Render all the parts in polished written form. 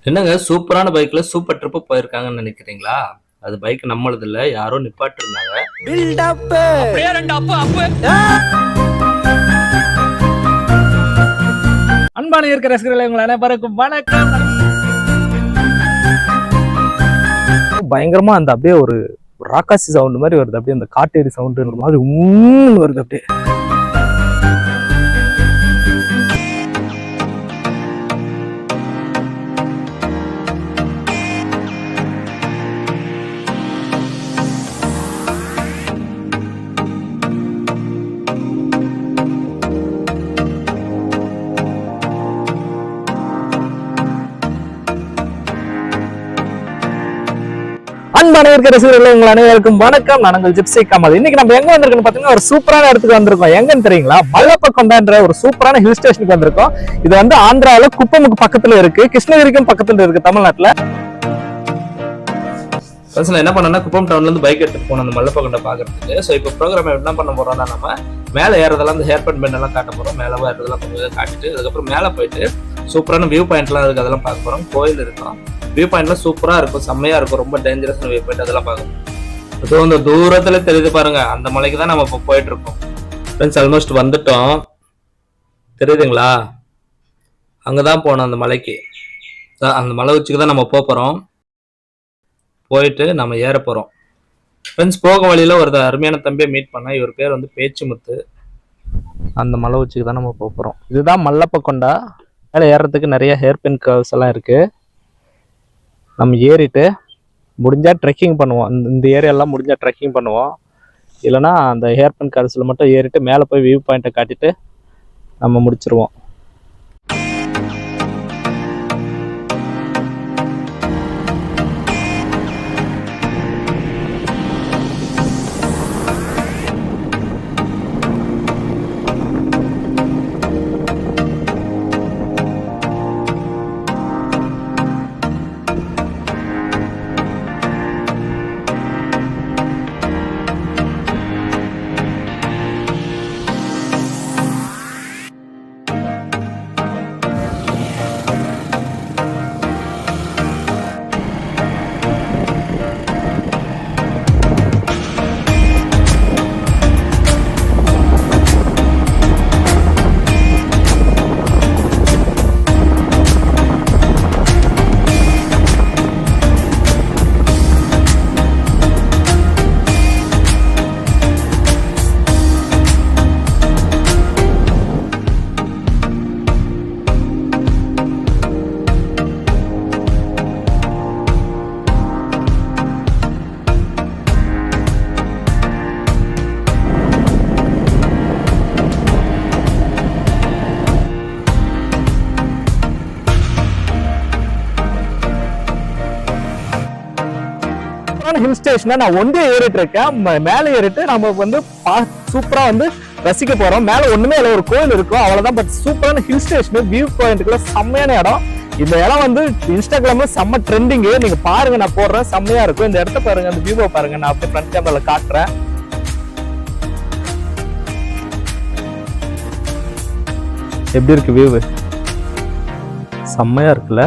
என்னங்க சூப்பரான பைக்ல சூப்பர் ட்ரிப் போயிருக்காங்கன்னு நினைக்கிறீங்களா? அது பைக் நம்மளது இல்ல, யாரோ நிப்பாட்டி இருந்தாங்க. அன்பான இருக்கிற ரசிகர்களை உங்கள் அனைவருக்கும் வணக்கம். பயங்கரமா அந்த அப்படியே ஒரு ராக்காசி சவுண்ட் மாதிரி வருது, அப்படியே அந்த காட்டேரி சவுண்ட் மாதிரி வருது அப்படியே. அன்பான இருக்கிற ரசிகர்களே உங்கள் அனைவருக்கும் வணக்கம். நான் உங்கள் ஜிப்சி கமல். இன்னைக்கு நம்ம எங்க வந்திருக்கோம்னு பாத்தீங்கன்னா ஒரு சூப்பரான இடத்துக்கு வந்திருக்கோம். எங்கன்னு தெரியுங்களா? மல்லப்பக்கொண்டான்ற ஒரு சூப்பரான ஹில் ஸ்டேஷனுக்கு வந்திருக்கோம். இது வந்து ஆந்திராவில குப்பமுக்கு பக்கத்துல இருக்கு, கிருஷ்ணகிரிக்கும் பக்கத்துல இருக்கு, தமிழ்நாட்டுல. என்ன பண்ணா குப்பம் டவுன்ல இருந்து பைக் எடுத்துட்டு போனோம் அந்த மல்லப்பக்கொண்டை பாக்குறதுக்கு. ஸோ இப்போ ப்ரோக்ராம் என்ன பண்ண போறோம்னா, நம்ம மேலே ஏறதெல்லாம் இந்த ஹேர் பேண்ட் எல்லாம் காட்ட போறோம். மேலே ஏறதெல்லாம் கொஞ்சம் காட்டிட்டு அதுக்கப்புறம் மேலே போயிட்டு சூப்பரான வியூ பாயிண்ட்லாம் இருக்கு, அதெல்லாம் பார்க்க போறோம். கோயில் இருக்கும், வியூ பாயிண்ட்லாம் சூப்பரா இருக்கும், செம்மையா இருக்கும். ரொம்ப டேஞ்சரஸான வியூ பாயிண்ட், அதெல்லாம் பார்க்கணும். அதுவும் இந்த தூரத்துல தெரியுது பாருங்க, அந்த மலைக்கு தான் நம்ம இப்போ போயிட்டு இருக்கோம். ஃப்ரெண்ட்ஸ் ஆல்மோஸ்ட் வந்துட்டோம், தெரியுதுங்களா? அங்கதான் போனோம், அந்த மலைக்கு. அந்த மலை உச்சிக்கு தான் நம்ம போறோம். போயிட்டு நம்ம ஏற போறோம். ஃப்ரெண்ட்ஸ் போக வழியில ஒரு அருமையான தம்பியை மீட் பண்ணா. இவர் பேர் வந்து பேச்சுமுத்து. அந்த மலை உச்சிக்கு தான் நம்ம போறோம். இதுதான் மல்லப்பக்கொண்டா. மேலே ஏறதுக்கு நிறைய ஹேர் பின் கர்வ்ஸ் எல்லாம் இருக்கு. நம்ம ஏறிட்டு முடிஞ்சா ட்ரெக்கிங் பண்ணுவோம். இந்த ஏரியாலாம் முடிஞ்சா ட்ரெக்கிங் பண்ணுவோம். இல்லைன்னா அந்த ஹேர் பின் கர்வ்ஸில் மட்டும் ஏறிட்டு மேலே போய் வியூ பாயிண்ட்டை காட்டிட்டு நம்ம முடிச்சிருவோம். ஹில் ஸ்டேஷனை நான் ஒன்றே ஏறிட்டு இருக்கேன். மேலே ஏறிட்டு நம்ம வந்து சூப்பரா வந்து ரசிக்க போறோம். மேல ஒண்ணுமே இல்லை, ஒரு கோயில் இருக்கும், அவ்வளவுதான். பட் சூப்பரான ஹில் ஸ்டேஷன், வியூ பாயிண்ட்டுக்குள்ள செம்மையான இடம். இந்த இடம் வந்து இன்ஸ்டாகிராம்ல செம்ம ட்ரெண்டிங். நீங்க பாருங்க, நான் போடுறேன், செம்மையா இருக்கும். இந்த இடத்த பாருங்க, அந்த வியூவை பாருங்க. நான் அப்படியே ஃப்ரண்ட் கேமரால காட்டுறேன். எப்படி இருக்கு வியூ? செம்மையா இருக்குல்ல?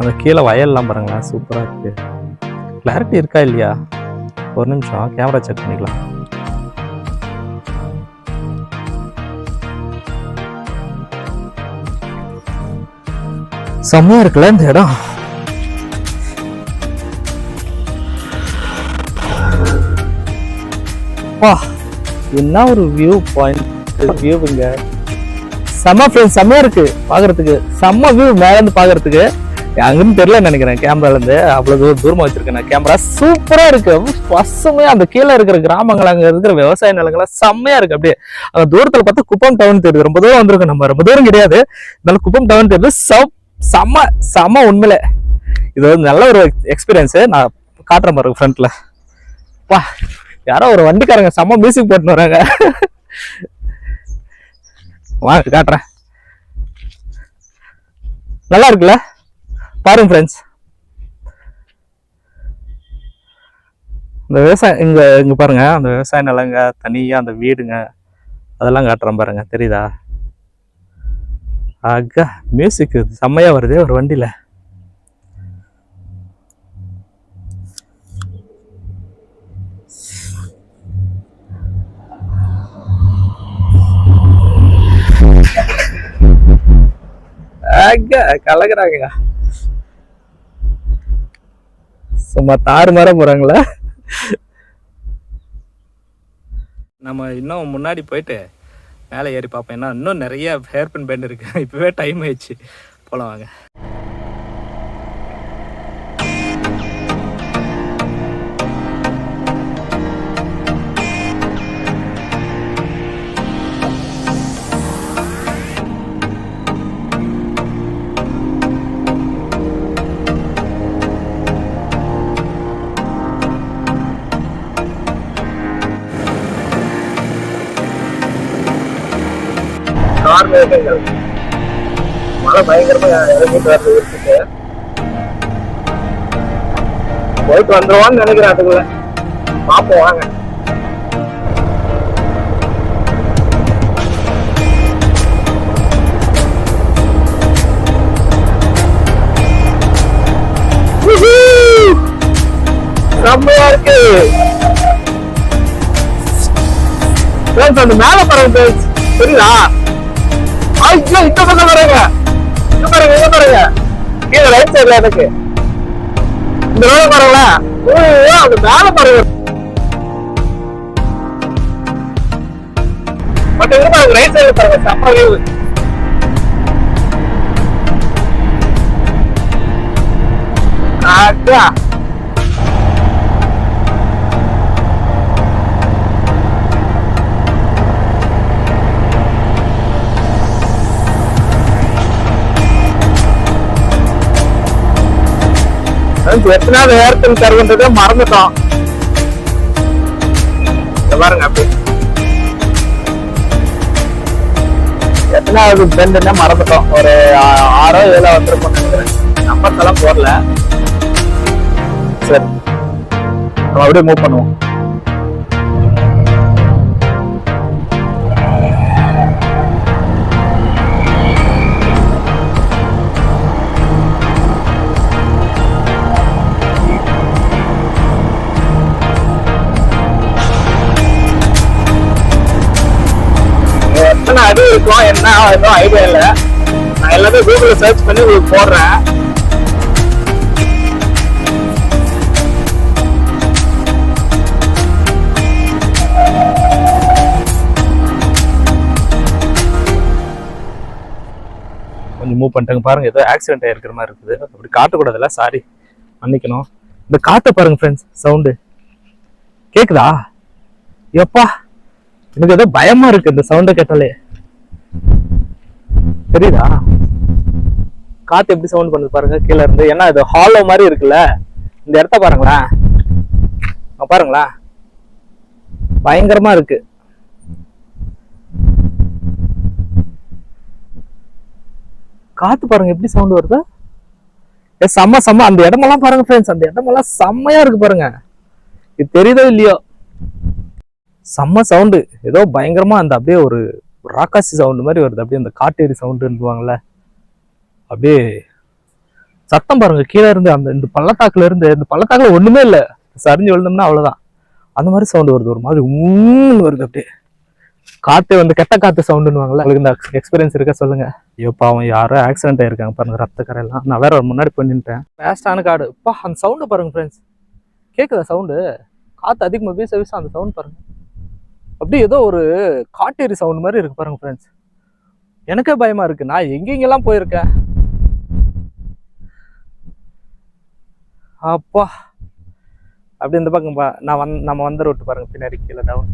அந்த கீழே வயல்லாம் பாருங்களேன், சூப்பரா இருக்கு. கிளாரிட்டி இருக்கா இல்லையா? ஒரு நிமிஷம் கேமரா செக் பண்ணிக்கலாம். செம்மையா இருக்குல்ல இந்த இடம்? வா, என்ன ஒரு வியூ பாயிண்ட், வியூங்க செம்ம ஃப்ரெண்ட்ஸ், செம்மையா இருக்கு பாக்குறதுக்கு. செம்ம வியூ மேல இருந்து பாக்குறதுக்கு. அங்கன்னு தெரியல நினைக்கிறேன், கேமரால இருந்து அவ்வளவு தூரமா வச்சிருக்கேன் நான் கேமரா. சூப்பரா இருக்கு, பசுமையா. அந்த கீழே இருக்கிற கிராமங்கள், அங்க இருக்கிற விவசாய நிலங்கள்லாம் செம்மையா இருக்கு. அப்படியே அந்த தூரத்துல பார்த்தா குப்பம் டவுன் தெரியுது. ரொம்ப தூரம் வந்திருக்கும், நம்ம ரொம்ப தூரம் கிடையாது, இருந்தாலும் குப்பம் டவுன் தெரியுது. செம்ம செம்ம உண்மையில இது வந்து நல்ல ஒரு எக்ஸ்பீரியன்ஸ். நான் காட்டுறேன் பாருங்க ஃப்ரண்ட்ல. வா, யாரோ ஒரு வண்டிக்காரங்க செம்ம மியூசிக் போட்டுன்னு வராங்க. வாங்க காட்டுறேன். நல்லா இருக்குல்ல? பாருங்க ஃப்ரெண்ட்ஸ், இந்த விவசாயம் இங்க பாருங்க. அந்த விவசாய நிலங்க, தனியா அந்த வீடுங்க, அதெல்லாம் காட்டுறேன் பாருங்க, தெரியுதா? ஆகா மியூசிக் செம்மையா வருது ஒரு வண்டியில. கலக்குறாங்க சும்மா தாறு மாற போறாங்களா. நம்ம இன்னும் முன்னாடி போயிட்டு மேலே ஏறி பார்ப்போம். ஏன்னா இன்னும் நிறைய ஹேர்பின் பெண்ட் இருக்கு. இப்பவே டைம் ஆயிடுச்சு, போலாம் வாங்க. மழை பயங்கரமா இறங்கிட்டு வரது இருக்குது. போயிட்டு வந்துருவான்னு நினைக்கிறேன். அதுக்குள்ள பாப்போம் வாங்க. செம்மையா இருக்கு. அந்த மேல பறந்து தெரியுதா? ஐயோ இந்த பக்கம் பாருங்க, இங்க பாருங்க, இங்க பாருங்க, கீழே ரைட் சைட்ல எனக்கு இந்த ரோட பாருங்களேன். அது மேல பாருங்க. பட் இங்க பாருங்க, ரைட் சைட்ல பாருங்க, செம்ம வியூ. ஆட்டா எத்தனாவது ஏர்டெல் தருவன்றதை மறந்துட்டோம். பாருங்க அப்படி எத்தனாவது பெண்டுன்னா மறந்துட்டோம். ஒரு 6 7 வந்துருப்போம் நினைக்கிறேன். நம்பர்ஸ் எல்லாம் போடல. சரி நம்ம அப்படியே மூவ் பண்ணுவோம். அது இருக்கும் என்ன எதுவும் ஐடியா இல்லை. நான் எல்லாமே கூகுள்ல சர்ச் பண்ணி உங்களுக்கு போடுறேன். கொஞ்சம் மூவ் பண்ணிட்டாங்க பாருங்க. ஏதோ ஆக்சிடென்ட் ஆயிருக்கிற மாதிரி இருக்குது. அப்படி காட்டக்கூடாதுல்ல, சாரி மன்னிக்கணும். இந்த காட்டை பாருங்க ஃப்ரெண்ட்ஸ், சவுண்டு கேக்குதா? எப்பா எனக்கு ஏதோ பயமா இருக்கு இந்த சவுண்டை கேட்டாலே. தெரியுதா காத்து எப்படி சவுண்ட் பண்ணுது பாருங்க கீழே இருந்து. ஏன்னா இது ஹாலோ மாதிரி இருக்குல்ல. இந்த இடத்த பாருங்களேன், பாருங்களேன் பயங்கரமா இருக்கு. காத்து பாருங்க எப்படி சவுண்ட் வருது. செம்ம செம்ம. அந்த இடமெல்லாம் பாருங்க ஃப்ரெண்ட்ஸ், அந்த இடமெல்லாம் செம்மையா இருக்கு பாருங்க. இது தெரியுதோ இல்லையோ, செம்ம சவுண்டு. ஏதோ பயங்கரமா அந்த அப்படியே ஒரு ராக்காசி சவுண்டு மாதிரி வருது. அப்படியே அந்த காட்டேரி சவுண்டுவாங்கல்ல, அப்படியே சத்தம் பாருங்க கீழே இருந்து. அந்த இந்த பள்ளத்தாக்குல இருந்து, இந்த பள்ளத்தாக்குல ஒண்ணுமே இல்லை, சரிஞ்சு விழுந்தோம்னா அவ்வளவுதான். அந்த மாதிரி சவுண்டு வருது, ஒரு மாதிரி ஊன்னு வருது. அப்படியே காத்து வந்து கெட்ட காத்து சவுண்டுன்னுவாங்கல்ல. உங்களுக்கு இந்த எக்ஸ்பீரியன்ஸ் இருக்கா சொல்லுங்க. ஐயோ பாவம் யாரோ ஆக்சிடென்ட் ஆயிருக்காங்க பாருங்க, ரத்த கரையெல்லாம். நான் வேற முன்னாடி பண்ணிட்டேன். வேஸ்டான காடு. அப்பா அந்த சவுண்டு பாருங்க ஃப்ரெண்ட்ஸ், கேக்குதா சவுண்டு? காத்து அதிகமா வீச வீச அந்த சவுண்ட் பாருங்க. அப்படியே ஏதோ ஒரு காட்டேரி சவுண்ட் மாதிரி இருக்கு பாருங்க ஃப்ரெண்ட்ஸ். எனக்கே பயமா இருக்கு. நான் எங்கெங்கெல்லாம் போயிருக்கேன். அப்பா அப்படி இந்த பக்கம் நம்ம வந்த ரோட்டு பாருங்க, பின்னாடி கீழே டவுன்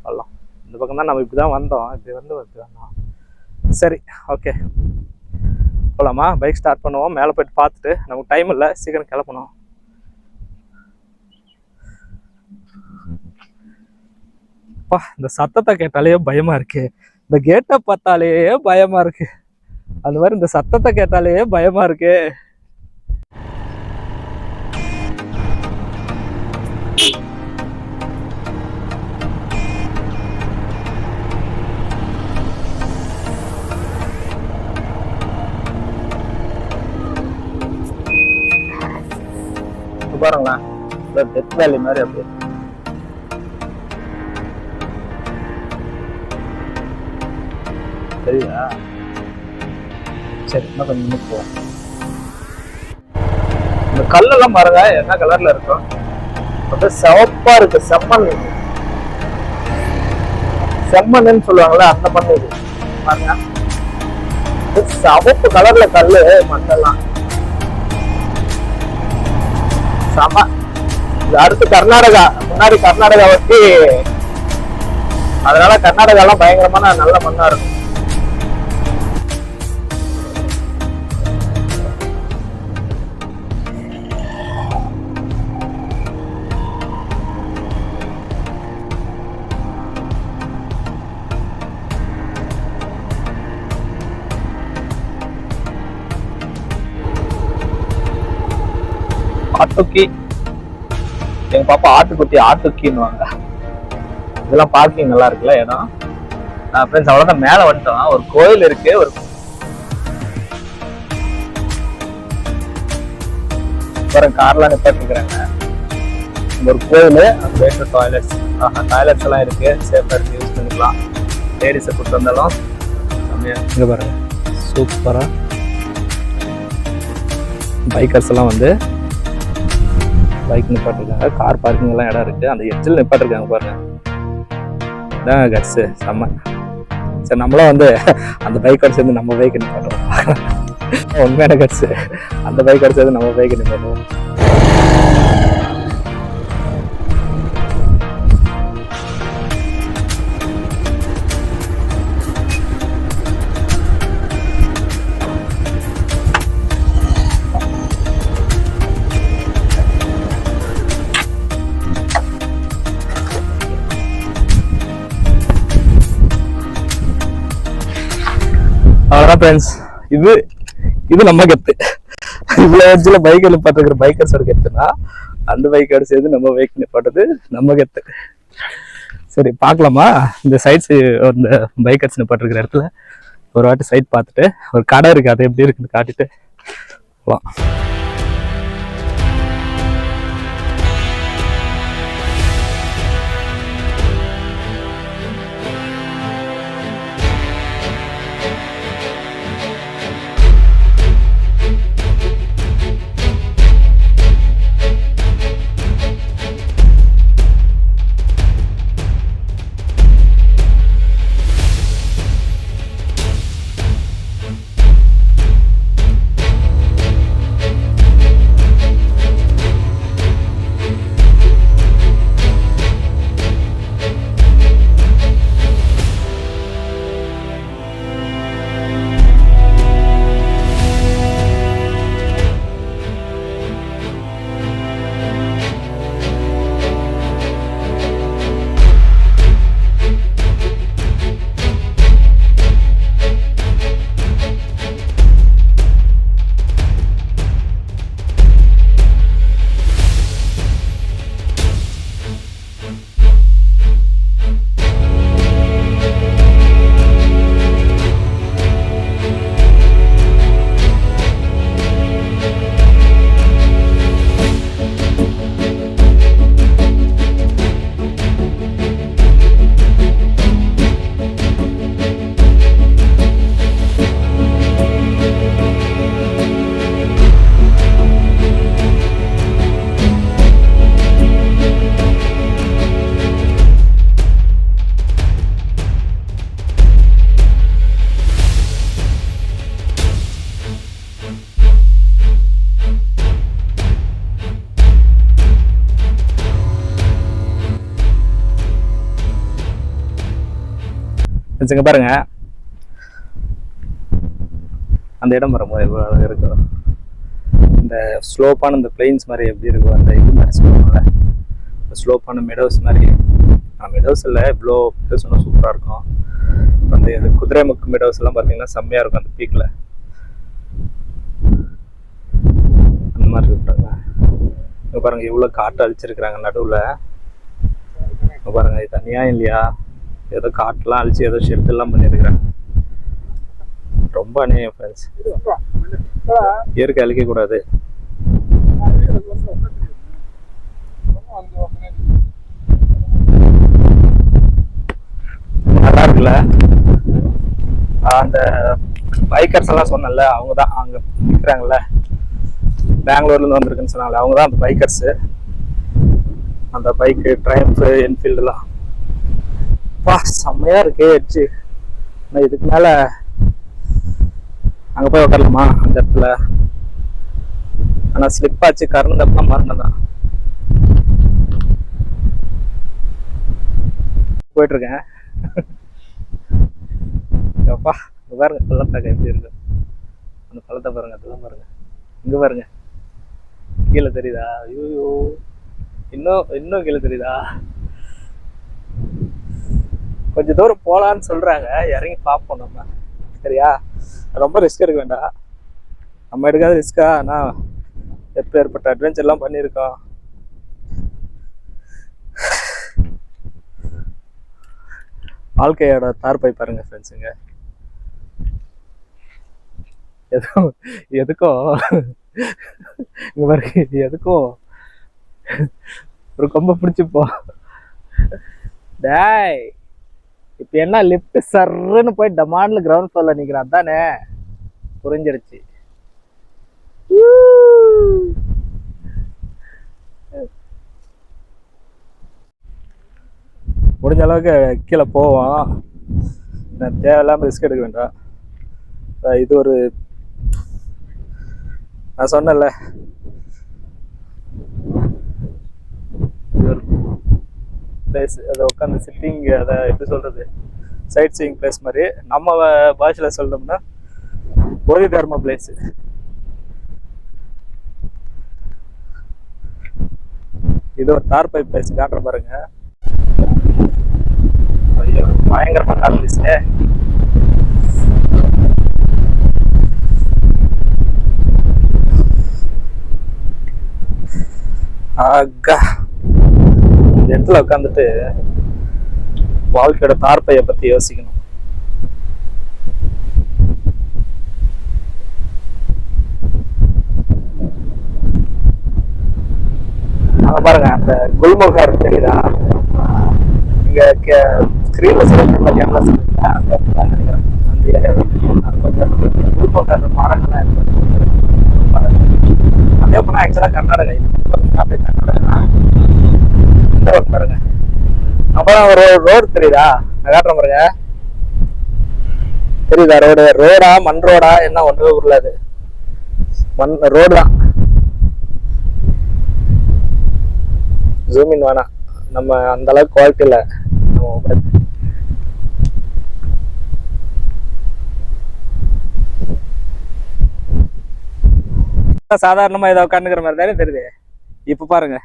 வரலாம். இந்த பக்கம் தான் நம்ம இப்படிதான் வந்தோம். இப்படி வந்தோம். சரி ஓகே போலாமா? பைக் ஸ்டார்ட் பண்ணுவோம். மேலே போயிட்டு பார்த்துட்டு, நமக்கு டைம் இல்லை, சீக்கிரம் கிளப்பணும். இந்த சத்தத்தை கேட்டாலே பயமா இருக்கு. இந்த கேட்டை பார்த்தாலே பயமா இருக்கு. அந்த மாதிரி இந்த சத்தத்தை கேட்டாலே பயமா இருக்கு. பாருங்களேன், டெத் வேலி மாதிரி அப்படியே. சரியா? சரி, இன்னும் கொஞ்சம் முன்னுக்கு போவோம். இந்த கல்லெல்லாம் பாருங்க என்ன கலர்ல இருக்கும், அப்படியே சிவப்பா இருக்கு. செம்மண்ணுன்னு சொல்லுவாங்கல்ல, அந்த மண் இது பாருங்க. சிவப்பு கலர்ல கல்லு மண்ணெல்லாம் செம. இது அடுத்து கர்நாடகா, முன்னாடி கர்நாடகா வச்சு, அதனால கர்நாடகா எல்லாம் பயங்கரமான நல்ல மண்ணா இருக்கும். ஆட்டுக்கி, எங்க பாப்பா ஆட்டுக்குட்டி ஆட்டுக்கின்னுவாங்க. இதெல்லாம் பார்க்கிங் நல்லா இருக்குல்ல இடம். ஃப்ரெண்ட்ஸ் அவ்வளோதான், மேலே வந்துட்டோம். ஒரு கோயில் இருக்கு, ஒரு கார்லாம் நிப்பாட்டிருக்கிறாங்க. ஒரு கோயில், அந்த டாய்லெட்ஸ், டாய்லெட்ஸ் எல்லாம் இருக்கு, சேஃபா இருக்கு, யூஸ் பண்ணிக்கலாம். லேடிஸை கூப்பிட்டு வந்தாலும் இங்க பாருங்க, சூப்பரா பைக்கர்ஸ் எல்லாம் வந்து பைக் நிப்பாட்டிருக்காங்க. கார் பார்க்கிங் எல்லாம் இடம் இருக்கு, அந்த எட்ஜில் நிப்பாட்டிருக்காங்க பாருங்க. இதான் கட்ஸு, செம்ம. சரி, நம்மளும் வந்து அந்த பைக்கோட சேர்ந்து நம்ம பைக் நிப்பாட்டுவோம். உண்மையான கட்ஸு, அந்த பைக்கோட சேர்ந்து நம்ம பைக் நிப்பாட்டுவோம். அவ்வளோதான் ஃப்ரெண்ட்ஸ், இது நம்ம கெத்து. இவ்வளோ ஏஜ்ல பைக் நிப்பாட்டுக்கிற பைக்கர்ஸோட கெத்துனா, அந்த பைக்கோட சேர்ந்து நம்ம பைக் நிப்பாட்டுறது நம்ம கெத்து. சரி, பார்க்கலாமா இந்த சைட்ஸ்? இந்த பைக்கர்ஸ் நிப்பாட்டுக்கிற இடத்துல ஒரு வாட்டி சைட் பார்த்துட்டு, ஒரு கடை இருக்கு, அது எப்படி இருக்குன்னு காட்டிட்டு போகலாம். இங்க பாருங்க, அந்த இடம் பாருங்க எவ்வளோ அழகாக இருக்கும். இந்த ஸ்லோப்பான இந்த பிளெயின்ஸ் மாதிரி எப்படி இருக்கும், அந்த இது மாதிரி சொல்லுவாங்கல்ல, இந்த ஸ்லோப்பான மெடோஸ் மாதிரி. மெடோஸ் இல்லை, இவ்வளோ மெடோஸ் ஒன்றும் சூப்பராக இருக்கும். அந்த இது குதிரைமுக்கு மெடோஸ் எல்லாம் பார்த்தீங்கன்னா செம்மையாக இருக்கும் அந்த பீக்கில். அந்த மாதிரி இருக்கிறாங்க. இங்கே பாருங்க இவ்வளோ காட்டு அழிச்சிருக்கிறாங்க நடுவில். இங்கே பாருங்க, இது தனியாக இல்லையா, ஏதோ காட்டெல்லாம் அழிச்சு ஏதோ ஷெட் எல்லாம் பண்ணியிருக்கிறாங்க. ரொம்ப அநியாயம் ஃப்ரெண்ட்ஸ், இயற்கை அழிக்க கூடாது. இருக்குல்ல, அந்த பைக்கர்ஸ் எல்லாம் சொன்னல, அவங்க தான் அங்க நிற்கிறாங்கல்ல, பெங்களூர்ல இருந்து வந்திருக்குன்னு சொன்னாங்களே, அவங்க தான் அந்த பைக்கர்ஸ். அந்த பைக்கு ட்ரையம்ஃப் என்ஃபீல்டுலாம் பா செம்மையா இருக்கு எட்ஜு. நான் இதுக்கு மேல அங்க போய் உட்காரலாமா அந்த இடத்துல? ஆனா ஸ்லிப் ஆச்சு, கறந்தப்பெல்லாம் மறந்ததான். போயிட்டு இருக்கேன். அப்பா இங்க பாருங்க பள்ளத்தாக்க எப்படி இருக்கு, அந்த பள்ளத்தை பாருங்க, அதெல்லாம் பாருங்க, இங்க பாருங்க கீழே தெரியுதா? ஐயோ இன்னும் கீழே தெரியுதா? கொஞ்சம் தூரம் போலான்னு சொல்றாங்க, இறங்கி பார்ப்போம் நம்ம. சரியா? ரொம்ப ரிஸ்க் எடுக்க வேண்டாம், நம்ம எடுக்காத ரிஸ்கா? ஆனா எப்ப ஏற்பட்ட அட்வென்ச்சர்லாம் பண்ணியிருக்கோம். வாழ்க்கையோட தார்பை பாருங்க ஃப்ரெண்ட்ஸுங்க. எதுக்கும் இங்க பாருங்க, எதுக்கும் ஒரு கொம்ப பிடிச்சிப்போ. டேய் இப்ப என்ன லிஃப்ட் சர்ன்னு போய் டமான்ல கிரவுண்ட் ஃப்ளோர்ல நிக்கிறான் தானே? புரிஞ்சிருச்சு. முடிஞ்ச அளவுக்கு கீழே போவோம், தேவையில்லாம ரிஸ்க் எடுக்க வேண்டாம். இது ஒரு நான் சொன்னேன்ல, இது ஒரு பிளேஸ், அதை உட்காந்து சிட்டிங், அதை எப்படி சொல்றது, சைட் சீயிங் பிளேஸ் மாதிரி. நம்ம பாஷையில சொல்லணும்னா போதி தர்ம பிளேஸ். இது ஒரு தார்பை பிளேஸ் காட்டுற பாருங்க. ஐயோ பயங்கரமா காட்டுச்சு. ஆகா இந்த இடத்துல உட்காந்துட்டு வாழ்க்கையோட தார்பைய பத்தி யோசிக்கணும். அங்க பாருங்க அந்த குல்மர்கா இருக்கு தெரியுதா? இங்க ஸ்கிரீன்ல செலக்ட் பண்ண கேமரா அந்த நினைக்கிறேன், அந்த ஏரியா கொஞ்சம் குல்மர்கா மரங்கள்லாம் இருக்கு. அதே போனா ஆக்சுவலா கர்நாடகா, அப்படியே கர்நாடகா இந்த ரோட் பாருங்க. அப்புறம் ஒரு ரோடு தெரியுதா? நான் காட்டுறேன் பாருங்க, தெரியுதா? ரோடா மண் ரோடா என்ன ஒன்றுமே உருளாது, மண் ரோடு தான். ஜூமின் வேணாம், நம்ம அந்த அளவுக்கு குவாலிட்டி இல்லை நம்ம. சாதாரணமா ஏதோ உட்காந்துக்கிற மாதிரி தானே தெரியுது. இப்ப பாருங்க,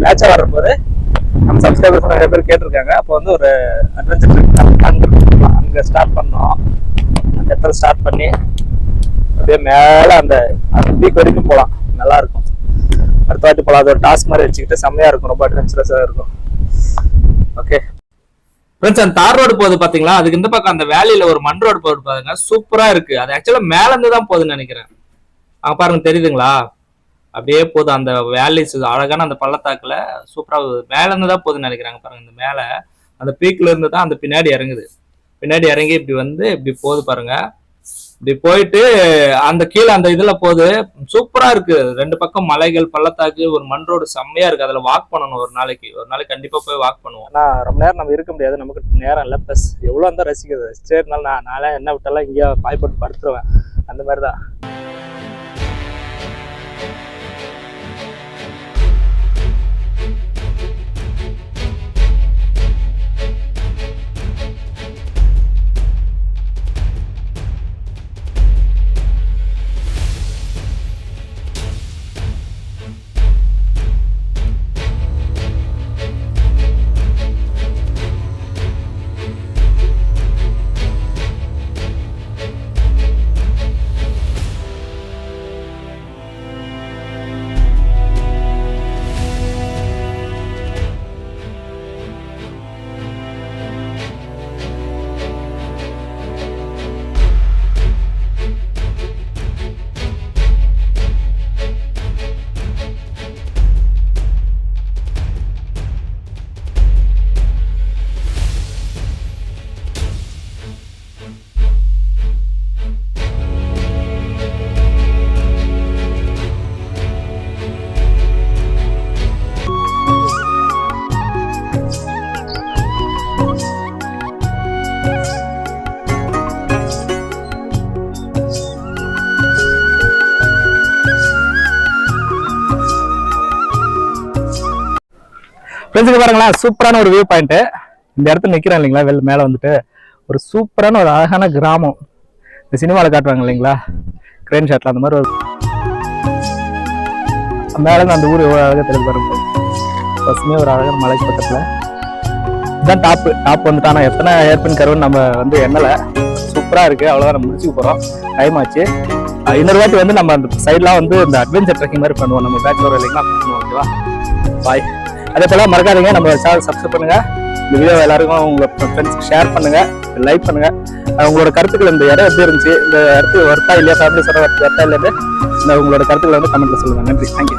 மேட்சா வரும்போது நம்ம சப்ஸ்கிரைபர்ஸ் நிறைய பேர் கேட்டிருக்காங்க. அப்போ வந்து ஒரு அட்வென்ச்சர் ட்ரிப் அங்கே ஸ்டார்ட் பண்ணோம். அந்த இடத்துல ஸ்டார்ட் பண்ணி அப்படியே மேலே அந்த பீக் வரைக்கும் போகலாம், நல்லா இருக்கும். அடுத்த வாட்டி போகலாம், அது ஒரு டாஸ்க் மாதிரி வச்சுக்கிட்டு செம்மையா இருக்கும், ரொம்ப அட்வென்ச்சரஸாக இருக்கும். ஓகே ஃப்ரெண்ட்ஸ், அந்த தார் ரோடு போகுது பாத்தீங்களா? அதுக்கு இந்த பக்கம் அந்த வேலியில ஒரு மண் ரோடு போகுது பாருங்க, சூப்பரா இருக்கு. அது ஆக்சுவலா மேல இருந்து தான் போகுதுன்னு நினைக்கிறேன். அங்க பாருங்க தெரியுதுங்களா? அப்படியே போகுது அந்த வேலிஸ், அழகான அந்த பள்ளத்தாக்குல சூப்பரா மேல இருந்து தான் போகுதுன்னு நினைக்கிறாங்க. பாருங்க இந்த மேல அந்த பீக்ல இருந்து தான் அந்த பின்னாடி இறங்குது. பின்னாடி இறங்கி இப்படி வந்து இப்படி போகுது பாருங்க. இப்படி போயிட்டு அந்த கீழே அந்த இதுல போகுது. சூப்பரா இருக்கு. 2 பக்கம் மலைகள், பள்ளத்தாக்கு, ஒரு மண் ரோடு செம்மையா இருக்கு. அதுல வாக் பண்ணணும் ஒரு நாளைக்கு கண்டிப்பா போய் வாக் பண்ணுவோம். ஆனா ரொம்ப நேரம் நம்ம இருக்க முடியாது, நமக்கு நேரம் இல்லை. ப்ளஸ் எவ்வளோ இருந்தால் ரசிக்கிறது. சரி, இருந்தாலும் நானே என்ன விட்டாலும் இங்கேயே பாய் போட்டு படுத்துருவேன். அந்த மாதிரி தான். ஃப்ரெண்ட்ஸுக்கு பாருங்களேன், சூப்பரான ஒரு வியூ பாயிண்ட். இந்த இடத்துல நிற்கிறேன் இல்லைங்களா, மேலே வந்துட்டு ஒரு சூப்பரான ஒரு அழகான கிராமம். இந்த சினிமாவில் காட்டுவாங்க இல்லைங்களா, கிரேன் ஷாட்ல, அந்த மாதிரி ஒரு மேலே அந்த ஊர் எவ்வளோ அழகாக தெரிஞ்சு பாருங்க. பசுமையாக ஒரு அழகான மலைக்கு பக்கத்தில் இதுதான் டாப் வந்துட்டு. ஆனால் எத்தனை ஏர்பின் கருவுன்னு நம்ம வந்து எண்ணலை. சூப்பராக இருக்குது. அவ்வளோதான், நம்ம முடிச்சுக்க போகிறோம். டைம் ஆச்சு. இன்னொரு வாட்டி வந்து நம்ம அந்த சைட்லாம் வந்து இந்த அட்வென்ச்சர் ட்ரெக்கிங் மாதிரி பண்ணுவோம். நம்ம பேச்சுலர் இல்லைங்களா, ஓகேவா? பாய். அதே போல மறக்காதீங்க, நம்ம சேனல் சப்ஸ்கிரைப் பண்ணுங்க. இந்த வீடியோ எல்லாருக்கும் உங்க ஃப்ரெண்ட்ஸ்க்கு ஷேர் பண்ணுங்க, லைக் பண்ணுங்க. உங்களோட கருத்துக்கள், இந்த இடம் எப்படி இருந்துச்சு, இந்த இடத்துக்கு ஒர்த்தா இல்லையா, ஃபேமிலி சொல்ற ஒர்த்தா இல்லையா, உங்களோட கருத்துக்களை வந்து கமெண்ட்ல சொல்லுங்க. நன்றி, தேங்க்யூ.